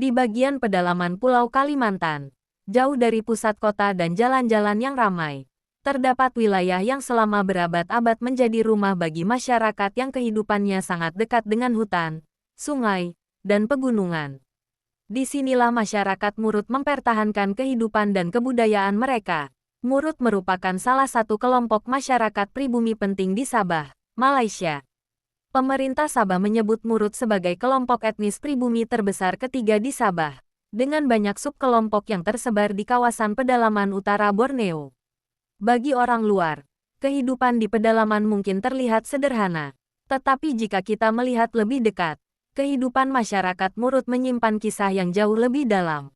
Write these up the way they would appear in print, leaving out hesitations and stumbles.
Di bagian pedalaman Pulau Kalimantan, jauh dari pusat kota dan jalan-jalan yang ramai, terdapat wilayah yang selama berabad-abad menjadi rumah bagi masyarakat yang kehidupannya sangat dekat dengan hutan, sungai, dan pegunungan. Disinilah masyarakat Murut mempertahankan kehidupan dan kebudayaan mereka. Murut merupakan salah satu kelompok masyarakat pribumi penting di Sabah, Malaysia. Pemerintah Sabah menyebut Murut sebagai kelompok etnis pribumi terbesar ketiga di Sabah, dengan banyak subkelompok yang tersebar di kawasan pedalaman utara Borneo. Bagi orang luar, kehidupan di pedalaman mungkin terlihat sederhana, tetapi jika kita melihat lebih dekat, kehidupan masyarakat Murut menyimpan kisah yang jauh lebih dalam.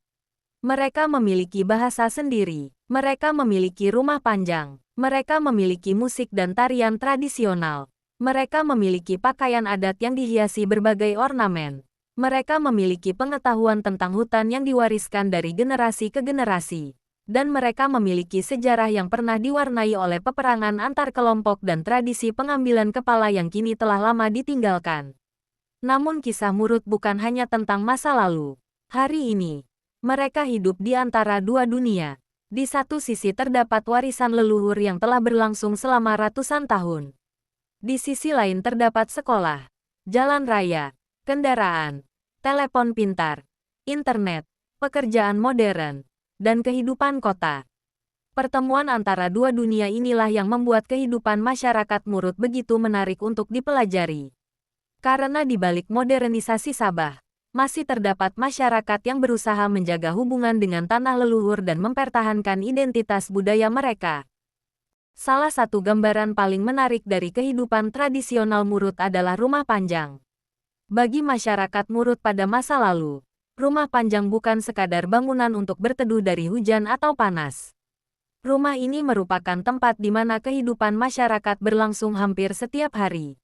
Mereka memiliki bahasa sendiri, mereka memiliki rumah panjang, mereka memiliki musik dan tarian tradisional. Mereka memiliki pakaian adat yang dihiasi berbagai ornamen. Mereka memiliki pengetahuan tentang hutan yang diwariskan dari generasi ke generasi. Dan mereka memiliki sejarah yang pernah diwarnai oleh peperangan antar kelompok dan tradisi pengambilan kepala yang kini telah lama ditinggalkan. Namun kisah Murut bukan hanya tentang masa lalu. Hari ini, mereka hidup di antara dua dunia. Di satu sisi terdapat warisan leluhur yang telah berlangsung selama ratusan tahun. Di sisi lain terdapat sekolah, jalan raya, kendaraan, telepon pintar, internet, pekerjaan modern, dan kehidupan kota. Pertemuan antara dua dunia inilah yang membuat kehidupan masyarakat Murut begitu menarik untuk dipelajari. Karena di balik modernisasi Sabah, masih terdapat masyarakat yang berusaha menjaga hubungan dengan tanah leluhur dan mempertahankan identitas budaya mereka. Salah satu gambaran paling menarik dari kehidupan tradisional Murut adalah rumah panjang. Bagi masyarakat Murut pada masa lalu, rumah panjang bukan sekadar bangunan untuk berteduh dari hujan atau panas. Rumah ini merupakan tempat di mana kehidupan masyarakat berlangsung hampir setiap hari.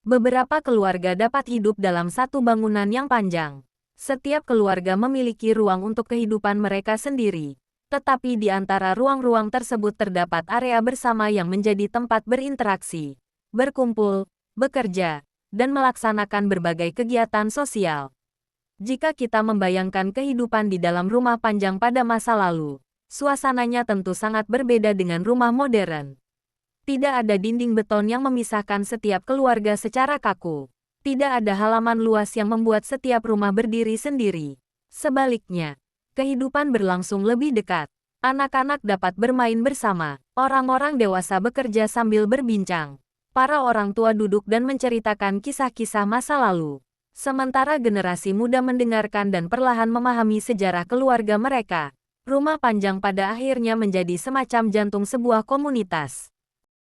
Beberapa keluarga dapat hidup dalam satu bangunan yang panjang. Setiap keluarga memiliki ruang untuk kehidupan mereka sendiri. Tetapi di antara ruang-ruang tersebut terdapat area bersama yang menjadi tempat berinteraksi, berkumpul, bekerja, dan melaksanakan berbagai kegiatan sosial. Jika kita membayangkan kehidupan di dalam rumah panjang pada masa lalu, suasananya tentu sangat berbeda dengan rumah modern. Tidak ada dinding beton yang memisahkan setiap keluarga secara kaku. Tidak ada halaman luas yang membuat setiap rumah berdiri sendiri. Sebaliknya, kehidupan berlangsung lebih dekat. Anak-anak dapat bermain bersama. Orang-orang dewasa bekerja sambil berbincang. Para orang tua duduk dan menceritakan kisah-kisah masa lalu. Sementara generasi muda mendengarkan dan perlahan memahami sejarah keluarga mereka. Rumah panjang pada akhirnya menjadi semacam jantung sebuah komunitas.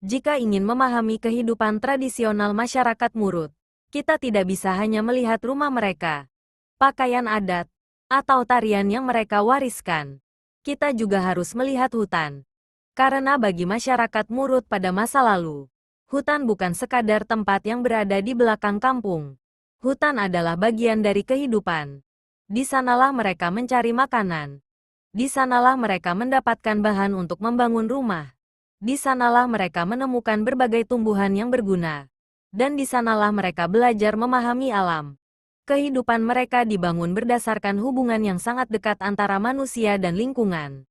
Jika ingin memahami kehidupan tradisional masyarakat Murut, kita tidak bisa hanya melihat rumah mereka, pakaian adat, atau tarian yang mereka wariskan. Kita juga harus melihat hutan. Karena bagi masyarakat Murut pada masa lalu, hutan bukan sekadar tempat yang berada di belakang kampung. Hutan adalah bagian dari kehidupan. Di sanalah mereka mencari makanan. Di sanalah mereka mendapatkan bahan untuk membangun rumah. Di sanalah mereka menemukan berbagai tumbuhan yang berguna. Dan di sanalah mereka belajar memahami alam. Kehidupan mereka dibangun berdasarkan hubungan yang sangat dekat antara manusia dan lingkungan.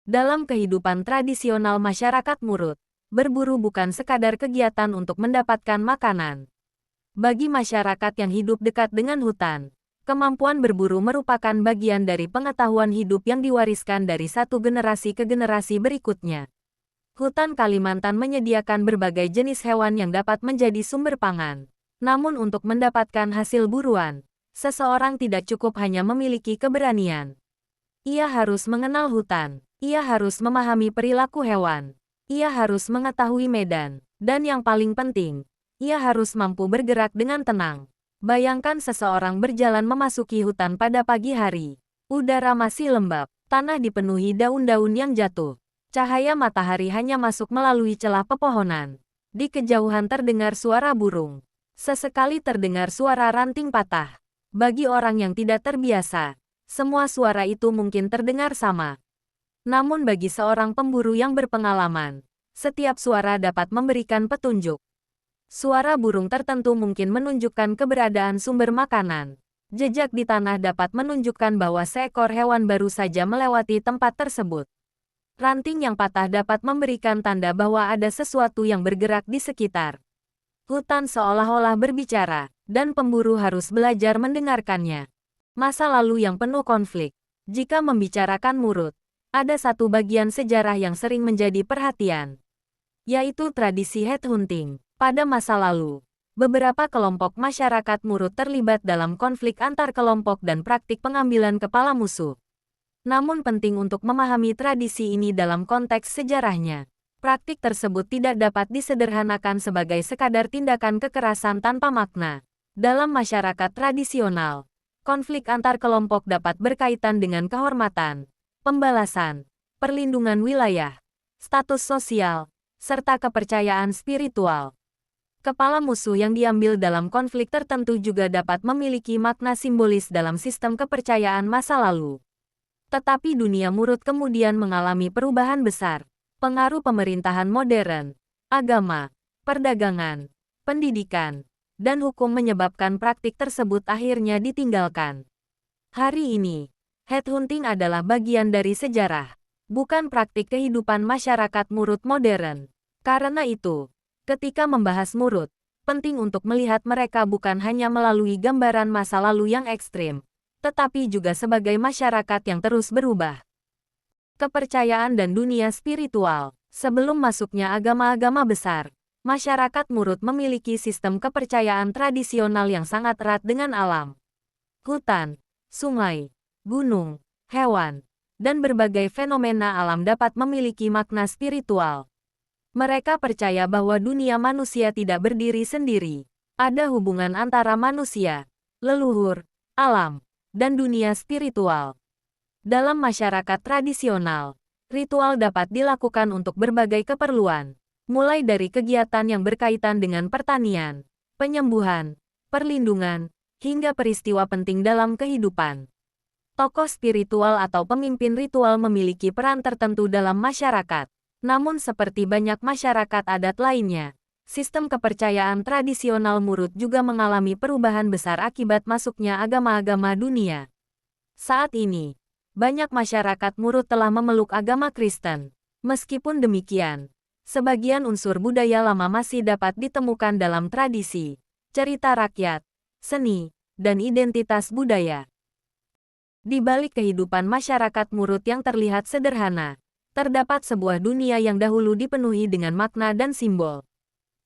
Dalam kehidupan tradisional masyarakat Murut, berburu bukan sekadar kegiatan untuk mendapatkan makanan. Bagi masyarakat yang hidup dekat dengan hutan, kemampuan berburu merupakan bagian dari pengetahuan hidup yang diwariskan dari satu generasi ke generasi berikutnya. Hutan Kalimantan menyediakan berbagai jenis hewan yang dapat menjadi sumber pangan. Namun untuk mendapatkan hasil buruan, seseorang tidak cukup hanya memiliki keberanian. Ia harus mengenal hutan, ia harus memahami perilaku hewan, ia harus mengetahui medan, dan yang paling penting, ia harus mampu bergerak dengan tenang. Bayangkan seseorang berjalan memasuki hutan pada pagi hari. Udara masih lembab, tanah dipenuhi daun-daun yang jatuh. Cahaya matahari hanya masuk melalui celah pepohonan. Di kejauhan terdengar suara burung. Sesekali terdengar suara ranting patah. Bagi orang yang tidak terbiasa, semua suara itu mungkin terdengar sama. Namun bagi seorang pemburu yang berpengalaman, setiap suara dapat memberikan petunjuk. Suara burung tertentu mungkin menunjukkan keberadaan sumber makanan. Jejak di tanah dapat menunjukkan bahwa seekor hewan baru saja melewati tempat tersebut. Ranting yang patah dapat memberikan tanda bahwa ada sesuatu yang bergerak di sekitar. Hutan seolah-olah berbicara, dan pemburu harus belajar mendengarkannya. Masa lalu yang penuh konflik. Jika membicarakan Murut, ada satu bagian sejarah yang sering menjadi perhatian, yaitu tradisi headhunting. Pada masa lalu, beberapa kelompok masyarakat Murut terlibat dalam konflik antar kelompok dan praktik pengambilan kepala musuh. Namun penting untuk memahami tradisi ini dalam konteks sejarahnya. Praktik tersebut tidak dapat disederhanakan sebagai sekadar tindakan kekerasan tanpa makna. Dalam masyarakat tradisional, konflik antar kelompok dapat berkaitan dengan kehormatan, pembalasan, perlindungan wilayah, status sosial, serta kepercayaan spiritual. Kepala musuh yang diambil dalam konflik tertentu juga dapat memiliki makna simbolis dalam sistem kepercayaan masa lalu. Tetapi dunia Murut kemudian mengalami perubahan besar. Pengaruh pemerintahan modern, agama, perdagangan, pendidikan, dan hukum menyebabkan praktik tersebut akhirnya ditinggalkan. Hari ini, headhunting adalah bagian dari sejarah, bukan praktik kehidupan masyarakat Murut modern. Karena itu, ketika membahas Murut, penting untuk melihat mereka bukan hanya melalui gambaran masa lalu yang ekstrim, tetapi juga sebagai masyarakat yang terus berubah. Kepercayaan dan dunia spiritual. Sebelum masuknya agama-agama besar, masyarakat Murut memiliki sistem kepercayaan tradisional yang sangat erat dengan alam. Hutan, sungai, gunung, hewan, dan berbagai fenomena alam dapat memiliki makna spiritual. Mereka percaya bahwa dunia manusia tidak berdiri sendiri. Ada hubungan antara manusia, leluhur, alam, dan dunia spiritual. Dalam masyarakat tradisional, ritual dapat dilakukan untuk berbagai keperluan, mulai dari kegiatan yang berkaitan dengan pertanian, penyembuhan, perlindungan, hingga peristiwa penting dalam kehidupan. Tokoh spiritual atau pemimpin ritual memiliki peran tertentu dalam masyarakat. Namun seperti banyak masyarakat adat lainnya, sistem kepercayaan tradisional Murut juga mengalami perubahan besar akibat masuknya agama-agama dunia. Saat ini, banyak masyarakat Murut telah memeluk agama Kristen. Meskipun demikian, sebagian unsur budaya lama masih dapat ditemukan dalam tradisi, cerita rakyat, seni, dan identitas budaya. Di balik kehidupan masyarakat Murut yang terlihat sederhana, terdapat sebuah dunia yang dahulu dipenuhi dengan makna dan simbol.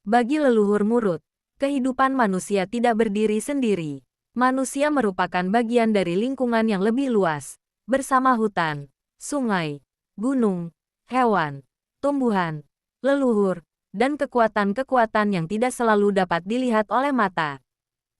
Bagi leluhur Murut, kehidupan manusia tidak berdiri sendiri. Manusia merupakan bagian dari lingkungan yang lebih luas, bersama hutan, sungai, gunung, hewan, tumbuhan, leluhur, dan kekuatan-kekuatan yang tidak selalu dapat dilihat oleh mata.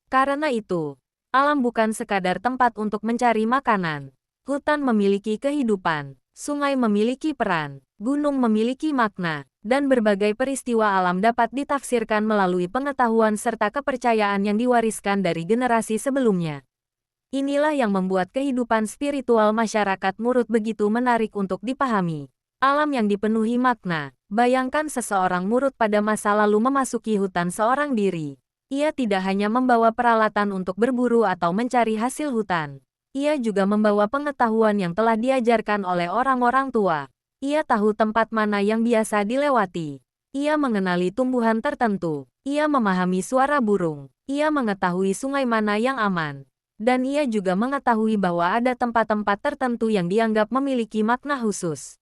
Karena itu, alam bukan sekadar tempat untuk mencari makanan. Hutan memiliki kehidupan, sungai memiliki peran, gunung memiliki makna, dan berbagai peristiwa alam dapat ditafsirkan melalui pengetahuan serta kepercayaan yang diwariskan dari generasi sebelumnya. Inilah yang membuat kehidupan spiritual masyarakat Murut begitu menarik untuk dipahami. Alam yang dipenuhi makna. Bayangkan seseorang Murut pada masa lalu memasuki hutan seorang diri. Ia tidak hanya membawa peralatan untuk berburu atau mencari hasil hutan. Ia juga membawa pengetahuan yang telah diajarkan oleh orang-orang tua. Ia tahu tempat mana yang biasa dilewati. Ia mengenali tumbuhan tertentu. Ia memahami suara burung. Ia mengetahui sungai mana yang aman. Dan ia juga mengetahui bahwa ada tempat-tempat tertentu yang dianggap memiliki makna khusus.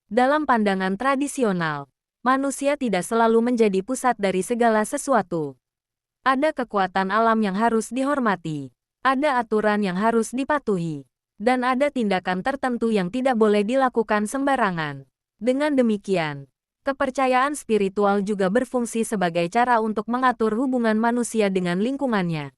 Dalam pandangan tradisional, manusia tidak selalu menjadi pusat dari segala sesuatu. Ada kekuatan alam yang harus dihormati. Ada aturan yang harus dipatuhi. Dan ada tindakan tertentu yang tidak boleh dilakukan sembarangan. Dengan demikian, kepercayaan spiritual juga berfungsi sebagai cara untuk mengatur hubungan manusia dengan lingkungannya.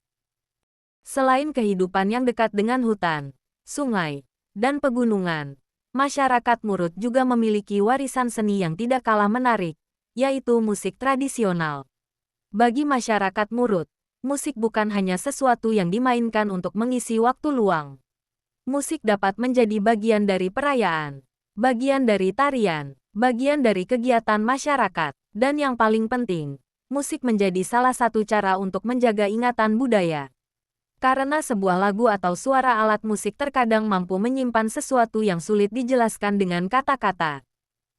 Selain kehidupan yang dekat dengan hutan, sungai, dan pegunungan, masyarakat Murut juga memiliki warisan seni yang tidak kalah menarik, yaitu musik tradisional. Bagi masyarakat Murut, musik bukan hanya sesuatu yang dimainkan untuk mengisi waktu luang. Musik dapat menjadi bagian dari perayaan, bagian dari tarian, bagian dari kegiatan masyarakat, dan yang paling penting, musik menjadi salah satu cara untuk menjaga ingatan budaya. Karena sebuah lagu atau suara alat musik terkadang mampu menyimpan sesuatu yang sulit dijelaskan dengan kata-kata.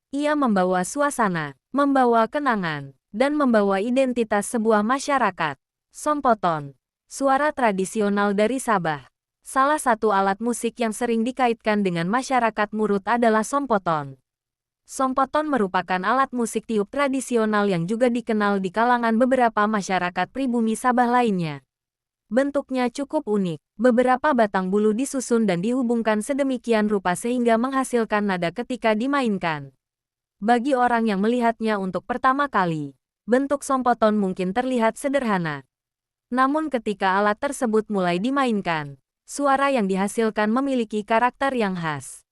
Ia membawa suasana, membawa kenangan, dan membawa identitas sebuah masyarakat. Sompoton, suara tradisional dari Sabah. Salah satu alat musik yang sering dikaitkan dengan masyarakat Murut adalah sompoton. Sompoton merupakan alat musik tiup tradisional yang juga dikenal di kalangan beberapa masyarakat pribumi Sabah lainnya. Bentuknya cukup unik, beberapa batang bulu disusun dan dihubungkan sedemikian rupa sehingga menghasilkan nada ketika dimainkan. Bagi orang yang melihatnya untuk pertama kali, bentuk sompoton mungkin terlihat sederhana. Namun ketika alat tersebut mulai dimainkan, suara yang dihasilkan memiliki karakter yang khas.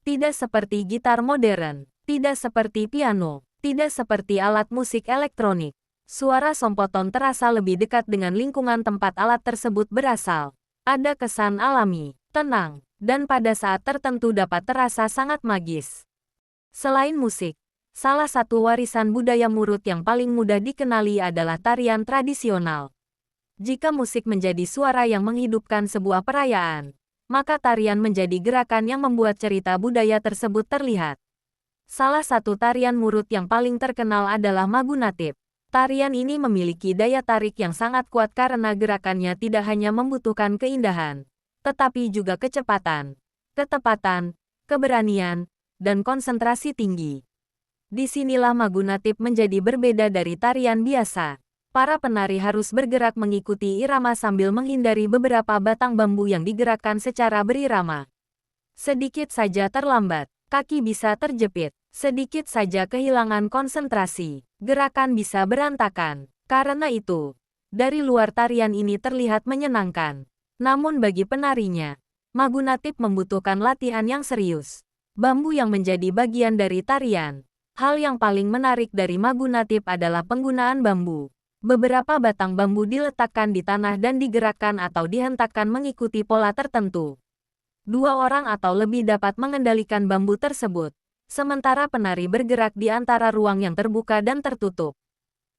Tidak seperti gitar modern, tidak seperti piano, tidak seperti alat musik elektronik. Suara sompoton terasa lebih dekat dengan lingkungan tempat alat tersebut berasal. Ada kesan alami, tenang, dan pada saat tertentu dapat terasa sangat magis. Selain musik, salah satu warisan budaya Murut yang paling mudah dikenali adalah tarian tradisional. Jika musik menjadi suara yang menghidupkan sebuah perayaan, maka tarian menjadi gerakan yang membuat cerita budaya tersebut terlihat. Salah satu tarian Murut yang paling terkenal adalah Magunatip. Tarian ini memiliki daya tarik yang sangat kuat karena gerakannya tidak hanya membutuhkan keindahan, tetapi juga kecepatan, ketepatan, keberanian, dan konsentrasi tinggi. Disinilah Magunatip menjadi berbeda dari tarian biasa. Para penari harus bergerak mengikuti irama sambil menghindari beberapa batang bambu yang digerakkan secara berirama. Sedikit saja terlambat, kaki bisa terjepit. Sedikit saja kehilangan konsentrasi, gerakan bisa berantakan. Karena itu, dari luar tarian ini terlihat menyenangkan. Namun bagi penarinya, Magunatip membutuhkan latihan yang serius. Bambu yang menjadi bagian dari tarian. Hal yang paling menarik dari Magunatip adalah penggunaan bambu. Beberapa batang bambu diletakkan di tanah dan digerakkan atau dihentakkan mengikuti pola tertentu. Dua orang atau lebih dapat mengendalikan bambu tersebut. Sementara penari bergerak di antara ruang yang terbuka dan tertutup.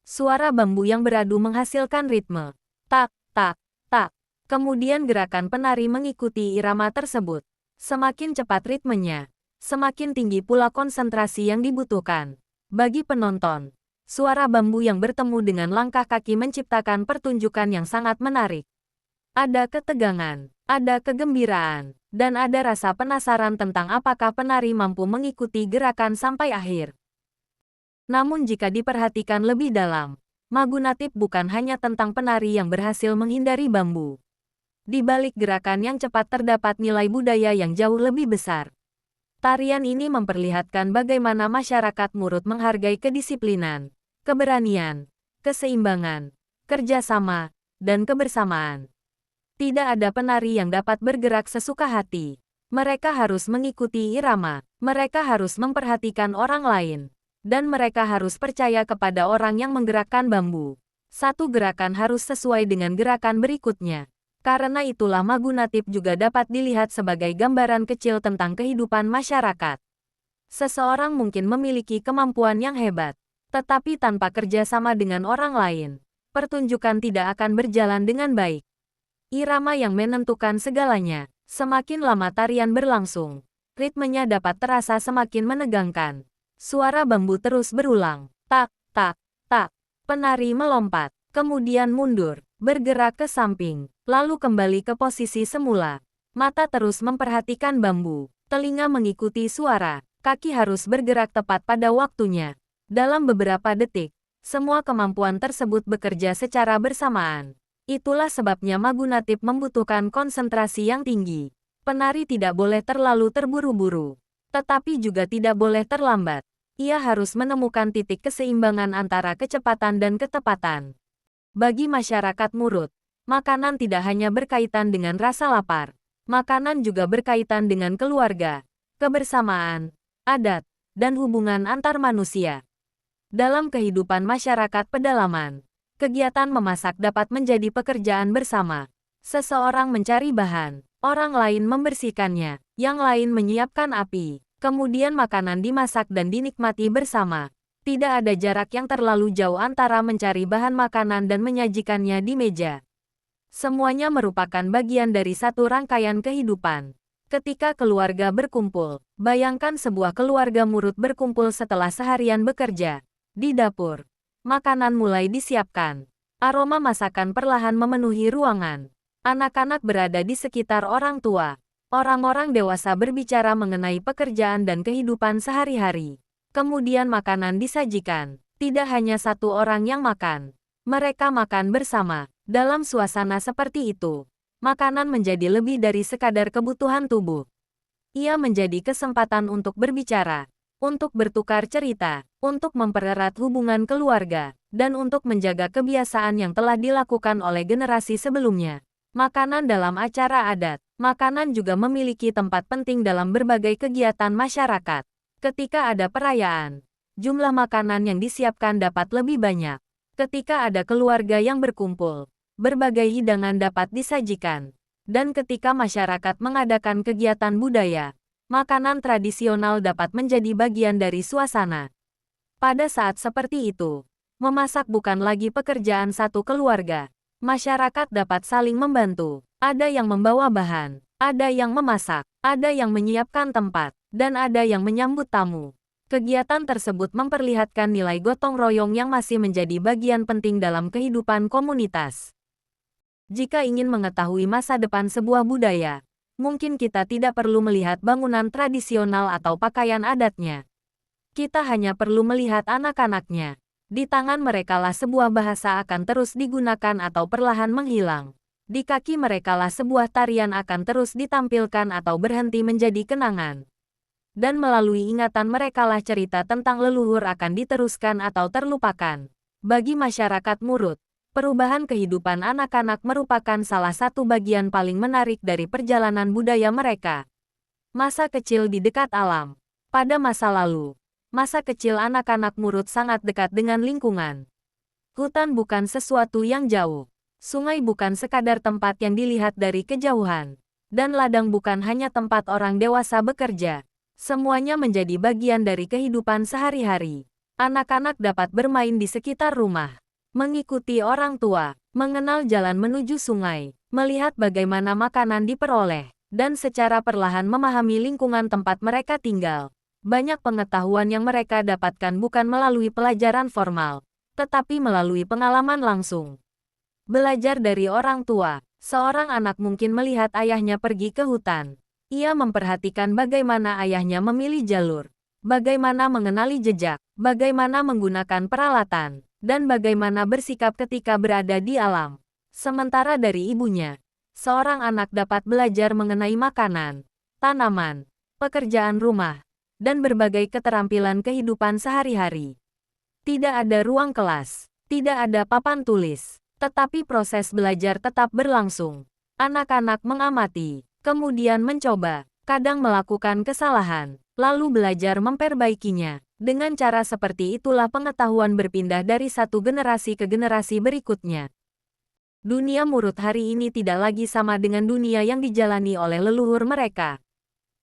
Suara bambu yang beradu menghasilkan ritme. Tak, tak, tak. Kemudian gerakan penari mengikuti irama tersebut. Semakin cepat ritmenya, semakin tinggi pula konsentrasi yang dibutuhkan. Bagi penonton, suara bambu yang bertemu dengan langkah kaki menciptakan pertunjukan yang sangat menarik. Ada ketegangan, ada kegembiraan, dan ada rasa penasaran tentang apakah penari mampu mengikuti gerakan sampai akhir. Namun jika diperhatikan lebih dalam, Magunatip bukan hanya tentang penari yang berhasil menghindari bambu. Di balik gerakan yang cepat terdapat nilai budaya yang jauh lebih besar. Tarian ini memperlihatkan bagaimana masyarakat Murut menghargai kedisiplinan, keberanian, keseimbangan, kerjasama, dan kebersamaan. Tidak ada penari yang dapat bergerak sesuka hati. Mereka harus mengikuti irama, mereka harus memperhatikan orang lain, dan mereka harus percaya kepada orang yang menggerakkan bambu. Satu gerakan harus sesuai dengan gerakan berikutnya. Karena itulah Magunatip juga dapat dilihat sebagai gambaran kecil tentang kehidupan masyarakat. Seseorang mungkin memiliki kemampuan yang hebat, tetapi tanpa kerja sama dengan orang lain, pertunjukan tidak akan berjalan dengan baik. Irama yang menentukan segalanya. Semakin lama tarian berlangsung, ritmenya dapat terasa semakin menegangkan. Suara bambu terus berulang. Tak, tak, tak. Penari melompat, kemudian mundur, bergerak ke samping, lalu kembali ke posisi semula. Mata terus memperhatikan bambu, telinga mengikuti suara, kaki harus bergerak tepat pada waktunya. Dalam beberapa detik, semua kemampuan tersebut bekerja secara bersamaan. Itulah sebabnya Magunatip membutuhkan konsentrasi yang tinggi. Penari tidak boleh terlalu terburu-buru, tetapi juga tidak boleh terlambat. Ia harus menemukan titik keseimbangan antara kecepatan dan ketepatan. Bagi masyarakat Murut, makanan tidak hanya berkaitan dengan rasa lapar. Makanan juga berkaitan dengan keluarga, kebersamaan, adat, dan hubungan antar manusia. Dalam kehidupan masyarakat pedalaman, kegiatan memasak dapat menjadi pekerjaan bersama. Seseorang mencari bahan, orang lain membersihkannya, yang lain menyiapkan api. Kemudian makanan dimasak dan dinikmati bersama. Tidak ada jarak yang terlalu jauh antara mencari bahan makanan dan menyajikannya di meja. Semuanya merupakan bagian dari satu rangkaian kehidupan. Ketika keluarga berkumpul, bayangkan sebuah keluarga murut berkumpul setelah seharian bekerja. Di dapur, makanan mulai disiapkan. Aroma masakan perlahan memenuhi ruangan. Anak-anak berada di sekitar orang tua. Orang-orang dewasa berbicara mengenai pekerjaan dan kehidupan sehari-hari. Kemudian makanan disajikan. Tidak hanya satu orang yang makan. Mereka makan bersama. Dalam suasana seperti itu, makanan menjadi lebih dari sekadar kebutuhan tubuh. Ia menjadi kesempatan untuk berbicara, untuk bertukar cerita, untuk mempererat hubungan keluarga, dan untuk menjaga kebiasaan yang telah dilakukan oleh generasi sebelumnya. Makanan dalam acara adat. Makanan juga memiliki tempat penting dalam berbagai kegiatan masyarakat. Ketika ada perayaan, jumlah makanan yang disiapkan dapat lebih banyak. Ketika ada keluarga yang berkumpul, berbagai hidangan dapat disajikan. Dan ketika masyarakat mengadakan kegiatan budaya, makanan tradisional dapat menjadi bagian dari suasana. Pada saat seperti itu, memasak bukan lagi pekerjaan satu keluarga. Masyarakat dapat saling membantu. Ada yang membawa bahan, ada yang memasak, ada yang menyiapkan tempat, dan ada yang menyambut tamu. Kegiatan tersebut memperlihatkan nilai gotong royong yang masih menjadi bagian penting dalam kehidupan komunitas. Jika ingin mengetahui masa depan sebuah budaya, mungkin kita tidak perlu melihat bangunan tradisional atau pakaian adatnya. Kita hanya perlu melihat anak-anaknya. Di tangan merekalah sebuah bahasa akan terus digunakan atau perlahan menghilang. Di kaki merekalah sebuah tarian akan terus ditampilkan atau berhenti menjadi kenangan. Dan melalui ingatan merekalah cerita tentang leluhur akan diteruskan atau terlupakan. Bagi masyarakat Murut, perubahan kehidupan anak-anak merupakan salah satu bagian paling menarik dari perjalanan budaya mereka. Masa kecil di dekat alam. Pada masa lalu, masa kecil anak-anak Murut sangat dekat dengan lingkungan. Hutan bukan sesuatu yang jauh. Sungai bukan sekadar tempat yang dilihat dari kejauhan. Dan ladang bukan hanya tempat orang dewasa bekerja. Semuanya menjadi bagian dari kehidupan sehari-hari. Anak-anak dapat bermain di sekitar rumah, mengikuti orang tua, mengenal jalan menuju sungai, melihat bagaimana makanan diperoleh, dan secara perlahan memahami lingkungan tempat mereka tinggal. Banyak pengetahuan yang mereka dapatkan bukan melalui pelajaran formal, tetapi melalui pengalaman langsung. Belajar dari orang tua. Seorang anak mungkin melihat ayahnya pergi ke hutan. Ia memperhatikan bagaimana ayahnya memilih jalur, bagaimana mengenali jejak, bagaimana menggunakan peralatan, dan bagaimana bersikap ketika berada di alam. Sementara dari ibunya, seorang anak dapat belajar mengenai makanan, tanaman, pekerjaan rumah, dan berbagai keterampilan kehidupan sehari-hari. Tidak ada ruang kelas, tidak ada papan tulis. Tetapi proses belajar tetap berlangsung. Anak-anak mengamati, kemudian mencoba, kadang melakukan kesalahan, lalu belajar memperbaikinya. Dengan cara seperti itulah pengetahuan berpindah dari satu generasi ke generasi berikutnya. Dunia Murut hari ini tidak lagi sama dengan dunia yang dijalani oleh leluhur mereka.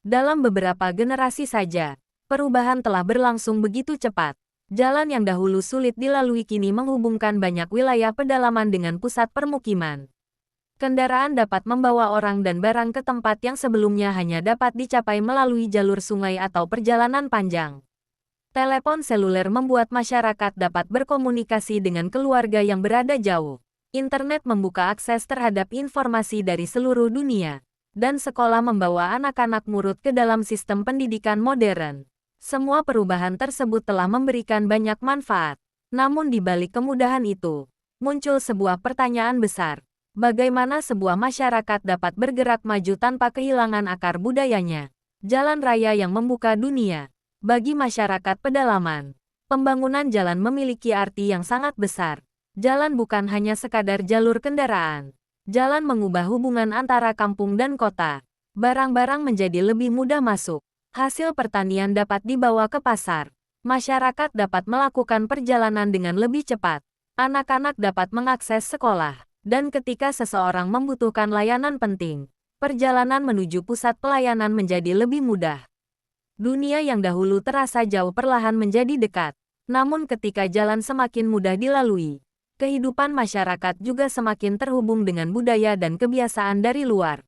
Dalam beberapa generasi saja, perubahan telah berlangsung begitu cepat. Jalan yang dahulu sulit dilalui kini menghubungkan banyak wilayah pedalaman dengan pusat permukiman. Kendaraan dapat membawa orang dan barang ke tempat yang sebelumnya hanya dapat dicapai melalui jalur sungai atau perjalanan panjang. Telepon seluler membuat masyarakat dapat berkomunikasi dengan keluarga yang berada jauh. Internet membuka akses terhadap informasi dari seluruh dunia. Dan sekolah membawa anak-anak Murut ke dalam sistem pendidikan modern. Semua perubahan tersebut telah memberikan banyak manfaat. Namun di balik kemudahan itu, muncul sebuah pertanyaan besar. Bagaimana sebuah masyarakat dapat bergerak maju tanpa kehilangan akar budayanya? Jalan raya yang membuka dunia. Bagi masyarakat pedalaman, pembangunan jalan memiliki arti yang sangat besar. Jalan bukan hanya sekadar jalur kendaraan. Jalan mengubah hubungan antara kampung dan kota. Barang-barang menjadi lebih mudah masuk. Hasil pertanian dapat dibawa ke pasar. Masyarakat dapat melakukan perjalanan dengan lebih cepat. Anak-anak dapat mengakses sekolah. Dan ketika seseorang membutuhkan layanan penting, perjalanan menuju pusat pelayanan menjadi lebih mudah. Dunia yang dahulu terasa jauh perlahan menjadi dekat. Namun ketika jalan semakin mudah dilalui, Kehidupan masyarakat juga semakin terhubung dengan budaya dan kebiasaan dari luar.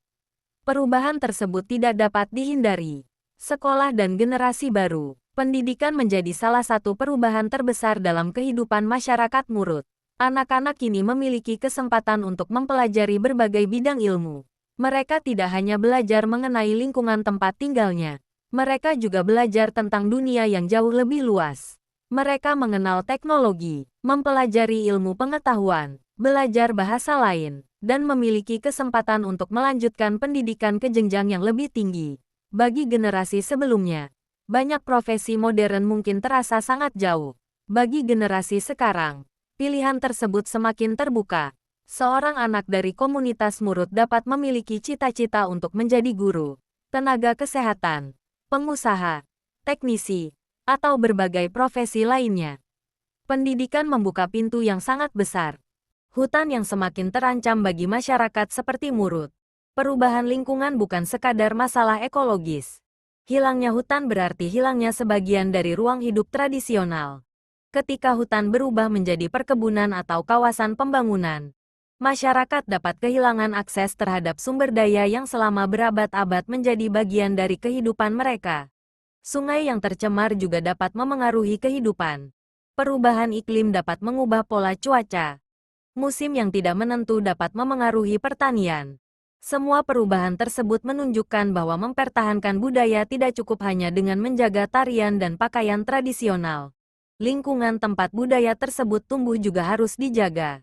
Perubahan tersebut tidak dapat dihindari. Sekolah dan generasi baru. Pendidikan menjadi salah satu perubahan terbesar dalam kehidupan masyarakat Murut. Anak-anak kini memiliki kesempatan untuk mempelajari berbagai bidang ilmu. Mereka tidak hanya belajar mengenai lingkungan tempat tinggalnya. Mereka juga belajar tentang dunia yang jauh lebih luas. Mereka mengenal teknologi, mempelajari ilmu pengetahuan, belajar bahasa lain, dan memiliki kesempatan untuk melanjutkan pendidikan ke jenjang yang lebih tinggi. Bagi generasi sebelumnya, banyak profesi modern mungkin terasa sangat jauh. Bagi generasi sekarang, pilihan tersebut semakin terbuka. Seorang anak dari komunitas Murut dapat memiliki cita-cita untuk menjadi guru, tenaga kesehatan, pengusaha, teknisi, atau berbagai profesi lainnya. Pendidikan membuka pintu yang sangat besar. Hutan yang semakin terancam bagi masyarakat seperti Murut. Perubahan lingkungan bukan sekadar masalah ekologis. Hilangnya hutan berarti hilangnya sebagian dari ruang hidup tradisional. Ketika hutan berubah menjadi perkebunan atau kawasan pembangunan, masyarakat dapat kehilangan akses terhadap sumber daya yang selama berabad-abad menjadi bagian dari kehidupan mereka. Sungai yang tercemar juga dapat memengaruhi kehidupan. Perubahan iklim dapat mengubah pola cuaca. Musim yang tidak menentu dapat memengaruhi pertanian. Semua perubahan tersebut menunjukkan bahwa mempertahankan budaya tidak cukup hanya dengan menjaga tarian dan pakaian tradisional. Lingkungan tempat budaya tersebut tumbuh juga harus dijaga.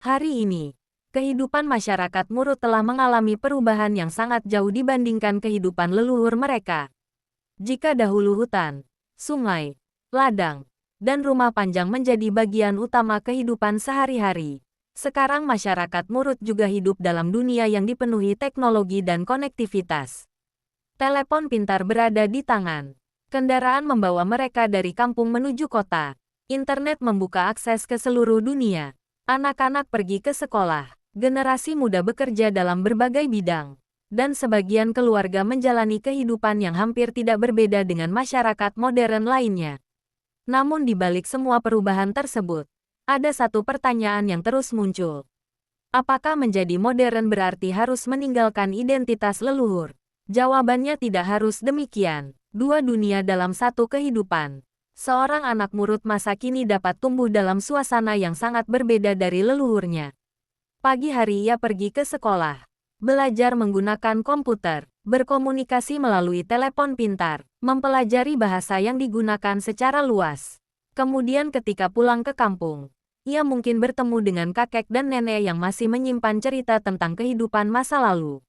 Hari ini, kehidupan masyarakat Murut telah mengalami perubahan yang sangat jauh dibandingkan kehidupan leluhur mereka. Jika dahulu hutan, sungai, ladang, dan rumah panjang menjadi bagian utama kehidupan sehari-hari, sekarang masyarakat Murut juga hidup dalam dunia yang dipenuhi teknologi dan konektivitas. Telepon pintar berada di tangan. Kendaraan membawa mereka dari kampung menuju kota. Internet membuka akses ke seluruh dunia. Anak-anak pergi ke sekolah. Generasi muda bekerja dalam berbagai bidang. Dan sebagian keluarga menjalani kehidupan yang hampir tidak berbeda dengan masyarakat modern lainnya. Namun di balik semua perubahan tersebut, ada satu pertanyaan yang terus muncul. Apakah menjadi modern berarti harus meninggalkan identitas leluhur? Jawabannya tidak harus demikian. Dua dunia dalam satu kehidupan. Seorang anak Murut masa kini dapat tumbuh dalam suasana yang sangat berbeda dari leluhurnya. Pagi hari ia pergi ke sekolah. Belajar menggunakan komputer, berkomunikasi melalui telepon pintar, mempelajari bahasa yang digunakan secara luas. Kemudian ketika pulang ke kampung, ia mungkin bertemu dengan kakek dan nenek yang masih menyimpan cerita tentang kehidupan masa lalu.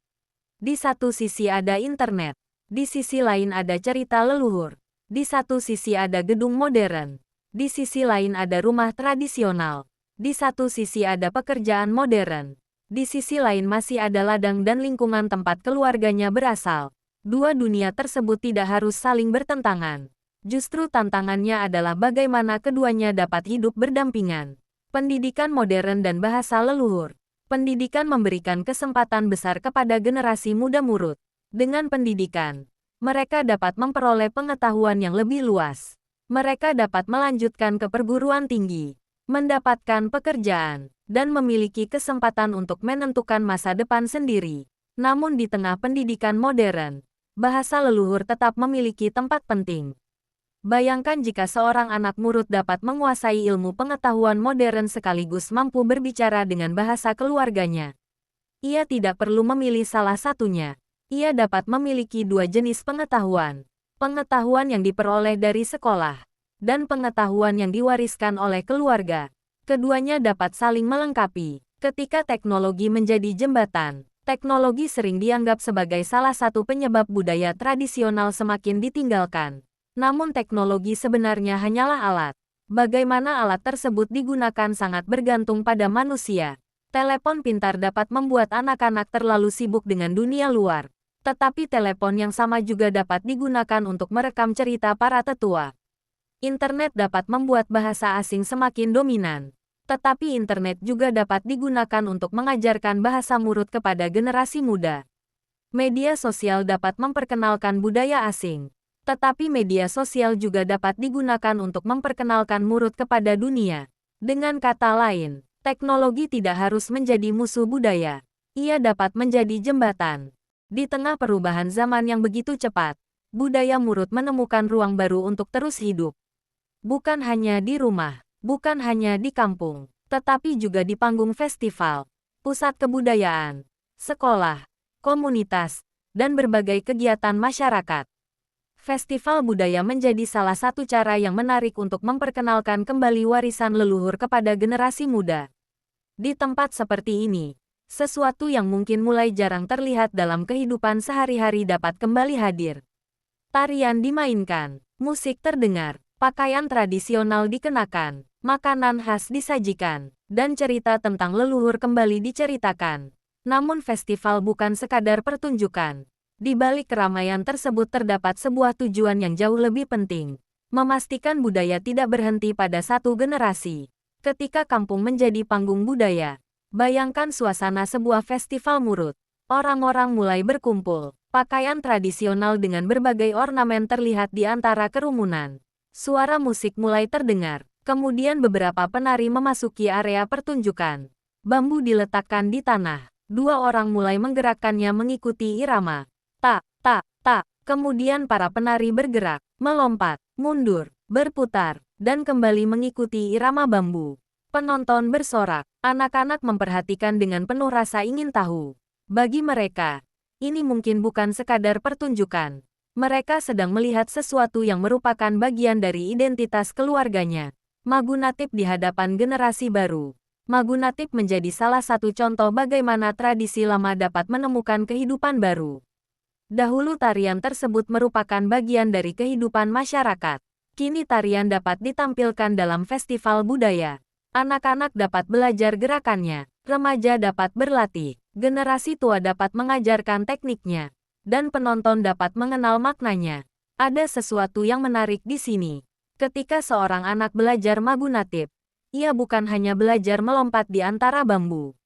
Di satu sisi ada internet, di sisi lain ada cerita leluhur, di satu sisi ada gedung modern, di sisi lain ada rumah tradisional, di satu sisi ada pekerjaan modern. Di sisi lain masih ada ladang dan lingkungan tempat keluarganya berasal. Dua dunia tersebut tidak harus saling bertentangan. Justru tantangannya adalah bagaimana keduanya dapat hidup berdampingan. Pendidikan modern dan bahasa leluhur. Pendidikan memberikan kesempatan besar kepada generasi muda Murut. Dengan pendidikan, mereka dapat memperoleh pengetahuan yang lebih luas. Mereka dapat melanjutkan ke perguruan tinggi, mendapatkan pekerjaan, dan memiliki kesempatan untuk menentukan masa depan sendiri. Namun di tengah pendidikan modern, bahasa leluhur tetap memiliki tempat penting. Bayangkan jika seorang anak Murut dapat menguasai ilmu pengetahuan modern sekaligus mampu berbicara dengan bahasa keluarganya. Ia tidak perlu memilih salah satunya. Ia dapat memiliki dua jenis pengetahuan. Pengetahuan yang diperoleh dari sekolah, dan pengetahuan yang diwariskan oleh keluarga. Keduanya dapat saling melengkapi. Ketika teknologi menjadi jembatan, teknologi sering dianggap sebagai salah satu penyebab budaya tradisional semakin ditinggalkan. Namun teknologi sebenarnya hanyalah alat. Bagaimana alat tersebut digunakan sangat bergantung pada manusia. Telepon pintar dapat membuat anak-anak terlalu sibuk dengan dunia luar. Tetapi telepon yang sama juga dapat digunakan untuk merekam cerita para tetua. Internet dapat membuat bahasa asing semakin dominan. Tetapi internet juga dapat digunakan untuk mengajarkan bahasa Murut kepada generasi muda. Media sosial dapat memperkenalkan budaya asing. Tetapi media sosial juga dapat digunakan untuk memperkenalkan Murut kepada dunia. Dengan kata lain, teknologi tidak harus menjadi musuh budaya. Ia dapat menjadi jembatan. Di tengah perubahan zaman yang begitu cepat, budaya Murut menemukan ruang baru untuk terus hidup. Bukan hanya di rumah, bukan hanya di kampung, tetapi juga di panggung festival, pusat kebudayaan, sekolah, komunitas, dan berbagai kegiatan masyarakat. Festival budaya menjadi salah satu cara yang menarik untuk memperkenalkan kembali warisan leluhur kepada generasi muda. Di tempat seperti ini, sesuatu yang mungkin mulai jarang terlihat dalam kehidupan sehari-hari dapat kembali hadir. Tarian dimainkan, musik terdengar, pakaian tradisional dikenakan, makanan khas disajikan, dan cerita tentang leluhur kembali diceritakan. Namun festival bukan sekadar pertunjukan. Di balik keramaian tersebut terdapat sebuah tujuan yang jauh lebih penting. Memastikan budaya tidak berhenti pada satu generasi. Ketika kampung menjadi panggung budaya, bayangkan suasana sebuah festival Murut. Orang-orang mulai berkumpul. Pakaian tradisional dengan berbagai ornamen terlihat di antara kerumunan. Suara musik mulai terdengar. Kemudian beberapa penari memasuki area pertunjukan. Bambu diletakkan di tanah. Dua orang mulai menggerakkannya mengikuti irama. Tak, tak, tak. Kemudian para penari bergerak, melompat, mundur, berputar, dan kembali mengikuti irama bambu. Penonton bersorak. Anak-anak memperhatikan dengan penuh rasa ingin tahu. Bagi mereka, ini mungkin bukan sekadar pertunjukan. Mereka sedang melihat sesuatu yang merupakan bagian dari identitas keluarganya. Magunatip di hadapan generasi baru. Magunatip menjadi salah satu contoh bagaimana tradisi lama dapat menemukan kehidupan baru. Dahulu tarian tersebut merupakan bagian dari kehidupan masyarakat. Kini tarian dapat ditampilkan dalam festival budaya. Anak-anak dapat belajar gerakannya, remaja dapat berlatih, generasi tua dapat mengajarkan tekniknya, dan penonton dapat mengenal maknanya. Ada sesuatu yang menarik di sini. Ketika seorang anak belajar Magunatip, ia bukan hanya belajar melompat di antara bambu.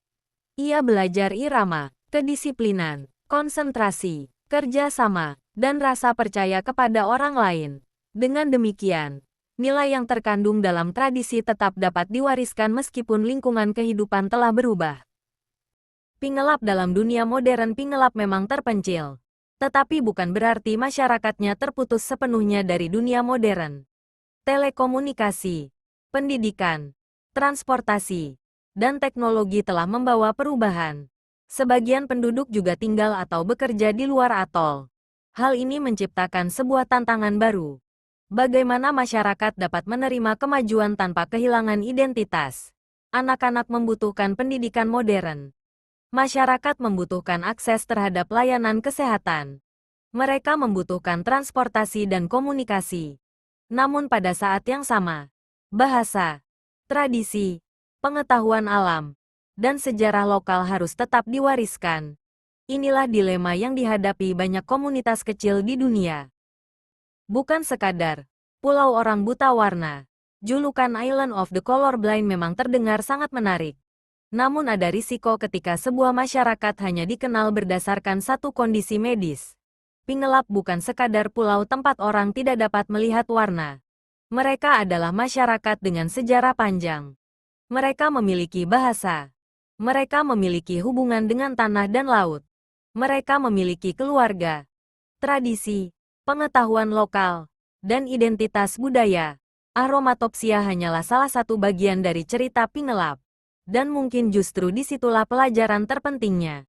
Ia belajar irama, kedisiplinan, konsentrasi, kerja sama, dan rasa percaya kepada orang lain. Dengan demikian, nilai yang terkandung dalam tradisi tetap dapat diwariskan meskipun lingkungan kehidupan telah berubah. Pingelap dalam dunia modern. Pingelap memang terpencil. Tetapi bukan berarti masyarakatnya terputus sepenuhnya dari dunia modern. Telekomunikasi, pendidikan, transportasi, dan teknologi telah membawa perubahan. Sebagian penduduk juga tinggal atau bekerja di luar atol. Hal ini menciptakan sebuah tantangan baru. Bagaimana masyarakat dapat menerima kemajuan tanpa kehilangan identitas? Anak-anak membutuhkan pendidikan modern. Masyarakat membutuhkan akses terhadap layanan kesehatan. Mereka membutuhkan transportasi dan komunikasi. Namun pada saat yang sama, bahasa, tradisi, pengetahuan alam, dan sejarah lokal harus tetap diwariskan. Inilah dilema yang dihadapi banyak komunitas kecil di dunia. Bukan sekadar pulau orang buta warna. Julukan Island of the Colorblind memang terdengar sangat menarik. Namun ada risiko ketika sebuah masyarakat hanya dikenal berdasarkan satu kondisi medis. Pingelap bukan sekadar pulau tempat orang tidak dapat melihat warna. Mereka adalah masyarakat dengan sejarah panjang. Mereka memiliki bahasa. Mereka memiliki hubungan dengan tanah dan laut. Mereka memiliki keluarga, tradisi, pengetahuan lokal, dan identitas budaya. Aromatopsia hanyalah salah satu bagian dari cerita Pingelap. Dan mungkin justru disitulah pelajaran terpentingnya.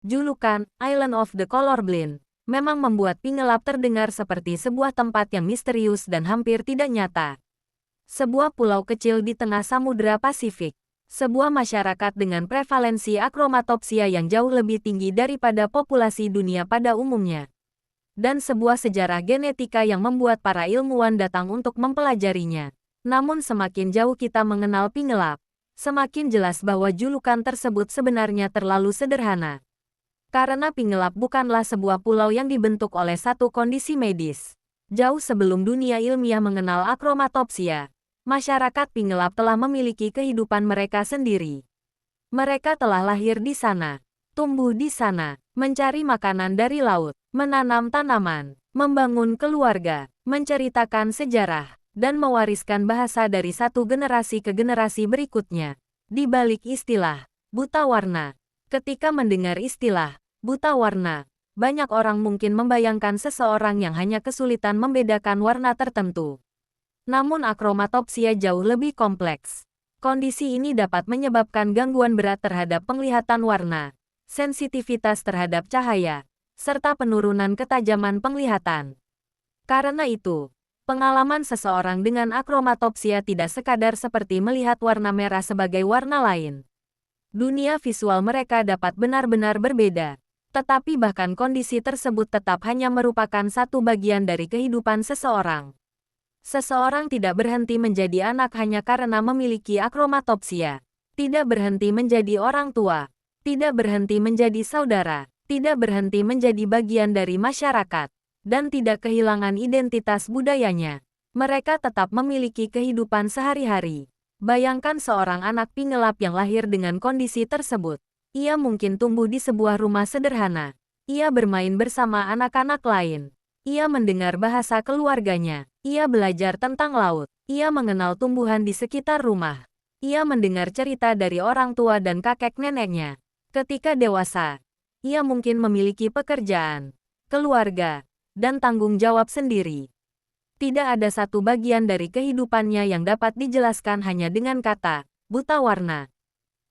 Julukan Island of the Colorblind memang membuat Pingelap terdengar seperti sebuah tempat yang misterius dan hampir tidak nyata. Sebuah pulau kecil di tengah Samudra Pasifik. Sebuah masyarakat dengan prevalensi akromatopsia yang jauh lebih tinggi daripada populasi dunia pada umumnya. Dan sebuah sejarah genetika yang membuat para ilmuwan datang untuk mempelajarinya. Namun semakin jauh kita mengenal Pingelap, semakin jelas bahwa julukan tersebut sebenarnya terlalu sederhana. Karena Pingelap bukanlah sebuah pulau yang dibentuk oleh satu kondisi medis. Jauh sebelum dunia ilmiah mengenal akromatopsia, masyarakat Pingelap telah memiliki kehidupan mereka sendiri. Mereka telah lahir di sana, tumbuh di sana, mencari makanan dari laut, menanam tanaman, membangun keluarga, menceritakan sejarah, dan mewariskan bahasa dari satu generasi ke generasi berikutnya. Di balik istilah buta warna, ketika mendengar istilah buta warna, banyak orang mungkin membayangkan seseorang yang hanya kesulitan membedakan warna tertentu. Namun akromatopsia jauh lebih kompleks. Kondisi ini dapat menyebabkan gangguan berat terhadap penglihatan warna, sensitivitas terhadap cahaya, serta penurunan ketajaman penglihatan. Karena itu, pengalaman seseorang dengan akromatopsia tidak sekadar seperti melihat warna merah sebagai warna lain. Dunia visual mereka dapat benar-benar berbeda. Tetapi bahkan kondisi tersebut tetap hanya merupakan satu bagian dari kehidupan seseorang. Seseorang tidak berhenti menjadi anak hanya karena memiliki akromatopsia. Tidak berhenti menjadi orang tua. Tidak berhenti menjadi saudara. Tidak berhenti menjadi bagian dari masyarakat. Dan tidak kehilangan identitas budayanya. Mereka tetap memiliki kehidupan sehari-hari. Bayangkan seorang anak pingelap yang lahir dengan kondisi tersebut. Ia mungkin tumbuh di sebuah rumah sederhana. Ia bermain bersama anak-anak lain. Ia mendengar bahasa keluarganya. Ia belajar tentang laut. Ia mengenal tumbuhan di sekitar rumah. Ia mendengar cerita dari orang tua dan kakek neneknya. Ketika dewasa, ia mungkin memiliki pekerjaan, keluarga, dan tanggung jawab sendiri. Tidak ada satu bagian dari kehidupannya yang dapat dijelaskan hanya dengan kata buta warna.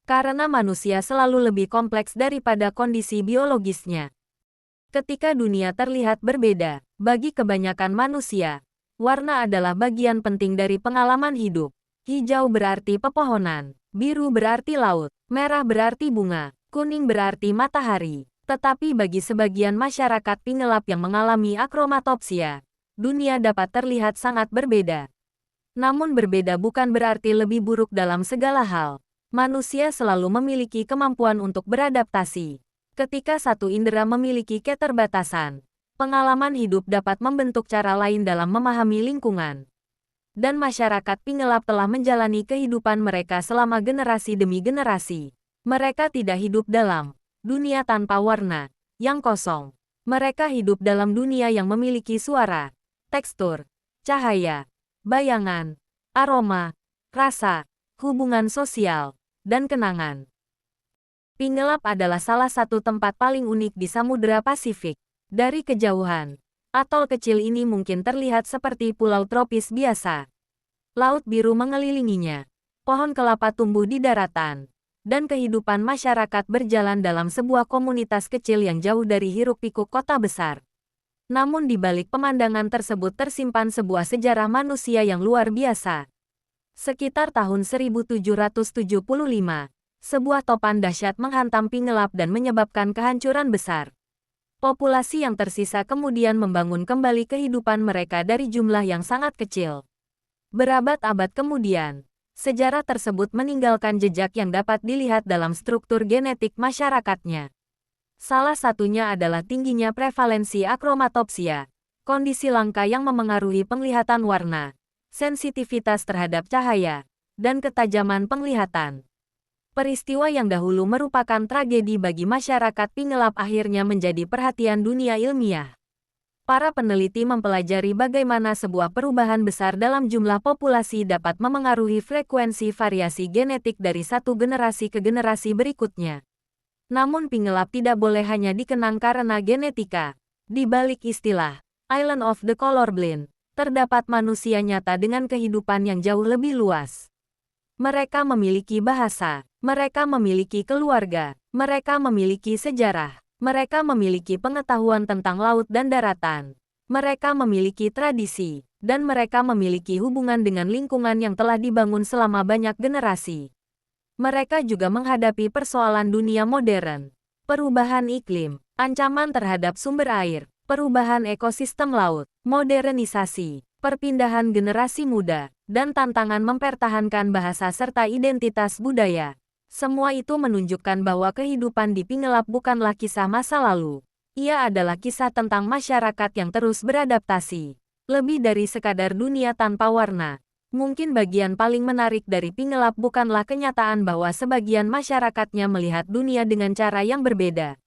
Karena manusia selalu lebih kompleks daripada kondisi biologisnya. Ketika dunia terlihat berbeda, bagi kebanyakan manusia, warna adalah bagian penting dari pengalaman hidup. Hijau berarti pepohonan, biru berarti laut, merah berarti bunga, kuning berarti matahari. Tetapi bagi sebagian masyarakat pingelap yang mengalami akromatopsia, dunia dapat terlihat sangat berbeda. Namun berbeda bukan berarti lebih buruk dalam segala hal. Manusia selalu memiliki kemampuan untuk beradaptasi. Ketika satu indera memiliki keterbatasan, pengalaman hidup dapat membentuk cara lain dalam memahami lingkungan. Dan masyarakat pingelap telah menjalani kehidupan mereka selama generasi demi generasi. Mereka tidak hidup dalam dunia tanpa warna, yang kosong. Mereka hidup dalam dunia yang memiliki suara, tekstur, cahaya, bayangan, aroma, rasa, hubungan sosial, dan kenangan. Pingelap adalah salah satu tempat paling unik di Samudra Pasifik. Dari kejauhan, atol kecil ini mungkin terlihat seperti pulau tropis biasa. Laut biru mengelilinginya, pohon kelapa tumbuh di daratan, dan kehidupan masyarakat berjalan dalam sebuah komunitas kecil yang jauh dari hiruk-pikuk kota besar. Namun di balik pemandangan tersebut tersimpan sebuah sejarah manusia yang luar biasa. Sekitar tahun 1775, sebuah topan dahsyat menghantam Pingelap dan menyebabkan kehancuran besar. Populasi yang tersisa kemudian membangun kembali kehidupan mereka dari jumlah yang sangat kecil. Berabad-abad kemudian, sejarah tersebut meninggalkan jejak yang dapat dilihat dalam struktur genetik masyarakatnya. Salah satunya adalah tingginya prevalensi akromatopsia, kondisi langka yang memengaruhi penglihatan warna, sensitivitas terhadap cahaya, dan ketajaman penglihatan. Peristiwa yang dahulu merupakan tragedi bagi masyarakat Pingelap akhirnya menjadi perhatian dunia ilmiah. Para peneliti mempelajari bagaimana sebuah perubahan besar dalam jumlah populasi dapat memengaruhi frekuensi variasi genetik dari satu generasi ke generasi berikutnya. Namun Pingelap tidak boleh hanya dikenang karena genetika. Di balik istilah Island of the Colorblind, terdapat manusia nyata dengan kehidupan yang jauh lebih luas. Mereka memiliki bahasa, mereka memiliki keluarga, mereka memiliki sejarah, mereka memiliki pengetahuan tentang laut dan daratan, mereka memiliki tradisi, dan mereka memiliki hubungan dengan lingkungan yang telah dibangun selama banyak generasi. Mereka juga menghadapi persoalan dunia modern, perubahan iklim, ancaman terhadap sumber air, perubahan ekosistem laut, modernisasi, perpindahan generasi muda, dan tantangan mempertahankan bahasa serta identitas budaya. Semua itu menunjukkan bahwa kehidupan di Pingelap bukanlah kisah masa lalu. Ia adalah kisah tentang masyarakat yang terus beradaptasi. Lebih dari sekadar dunia tanpa warna. Mungkin bagian paling menarik dari Pingelap bukanlah kenyataan bahwa sebagian masyarakatnya melihat dunia dengan cara yang berbeda,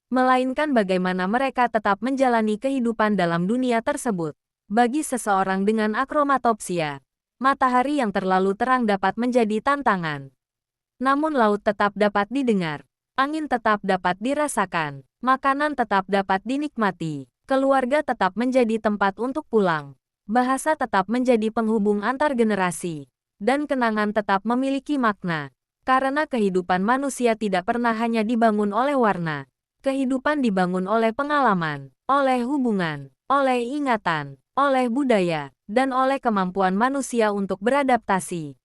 melainkan bagaimana mereka tetap menjalani kehidupan dalam dunia tersebut. Bagi seseorang dengan akromatopsia, matahari yang terlalu terang dapat menjadi tantangan. Namun laut tetap dapat didengar, angin tetap dapat dirasakan, makanan tetap dapat dinikmati, keluarga tetap menjadi tempat untuk pulang, bahasa tetap menjadi penghubung antar generasi, dan kenangan tetap memiliki makna. Karena kehidupan manusia tidak pernah hanya dibangun oleh warna. Kehidupan dibangun oleh pengalaman, oleh hubungan, oleh ingatan, oleh budaya, dan oleh kemampuan manusia untuk beradaptasi.